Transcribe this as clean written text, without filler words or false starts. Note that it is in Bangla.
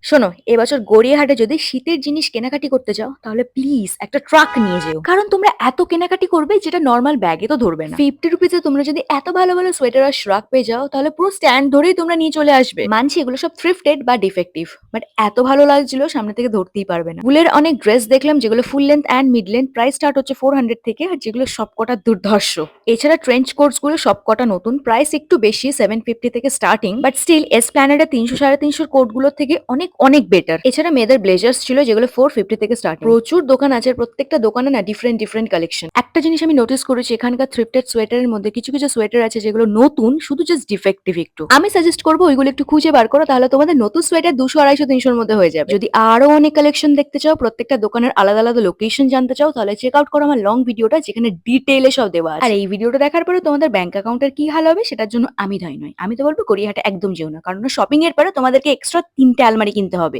শোনো, এবছর গড়িয়াহাটে যদি শীতের জিনিস কেনাকাটি করতে যাও তাহলে প্লিজ একটা ট্রাক নিয়ে যেও, কারণ তোমরা এত কেনাকাটি করবে যেটা নর্মাল ব্যাগে তো ধরবে না। 50 রুপিসে তোমরা যদি এত ভালো ভালো সোয়েটার আর শ্রাগ পেয়ে যাও তাহলে পুরো স্ট্যান্ড ধরেই তোমরা নিয়ে চলে আসবে। মানছি এগুলো সব থ্রিফটেড বা ডিফেক্টিভ, বাট এত ভালো লাগছিল সামনে থেকে ধরতেই পারবে না। ফুলের অনেক ড্রেস দেখলাম যেগুলো full length and mid length, price start হচ্ছে 400 থেকে, আর যেগুলো সবকটা দুর্ধর্ষ। এছাড়া ট্রেঞ্চ কোটস গুলো সবকটা নতুন, প্রাইস একটু বেশি, 750 থেকে স্টার্টিং, বাট স্টিল এসপ্ল্যানেডে 300 সাড়ে 300 কোট গুলোর থেকে অনেক অনেক বেটার। এছাড়া মেয়েদের ব্লেজার্স ছিল যেগুলো 450 থেকে স্টার্ট। প্রচুর দোকান আছে, আর প্রত্যেকটা দোকানে না ডিফারেন্ট ডিফারেন্ট কালেকশন। একটা জিনিস আমি নোটিস করেছি, এখানকার থ্রিফটেড সোয়েটারের মধ্যে কিছু কিছু সোয়েটার আছে যেগুলো নতুন, শুধু জাস্ট ডিফেক্টিভ একটু। আমি সাজেস্ট করবো ওইগুলো একটু খুঁজে বার করো, তাহলে তোমাদের নতুন সোয়েটার 200 250 300-র মধ্যে হয়ে যাবে। যদি আরো অনেক কালেকশন দেখতে চাও, প্রত্যেকটা দোকানের আলাদা আলাদা লোকেশন জানতে চাও, তাহলে চেক আউট করো আমার লং ভিডিওটা, যেখানে ডিটেইলে সব দেওয়া আছে। আর এই ভিডিওটা দেখার পরে তোমাদের ব্যাংক অ্যাকাউন্টের কি হাল হবে সেটার জন্য আমি দায়ী নয়। আমি তো বলবো গড়িয়াহাটে একদম যেও না, কারণ শপিং এর পরে তোমাদেরকে এক্সট্রা 3টে আলমারি কিনতে হবে।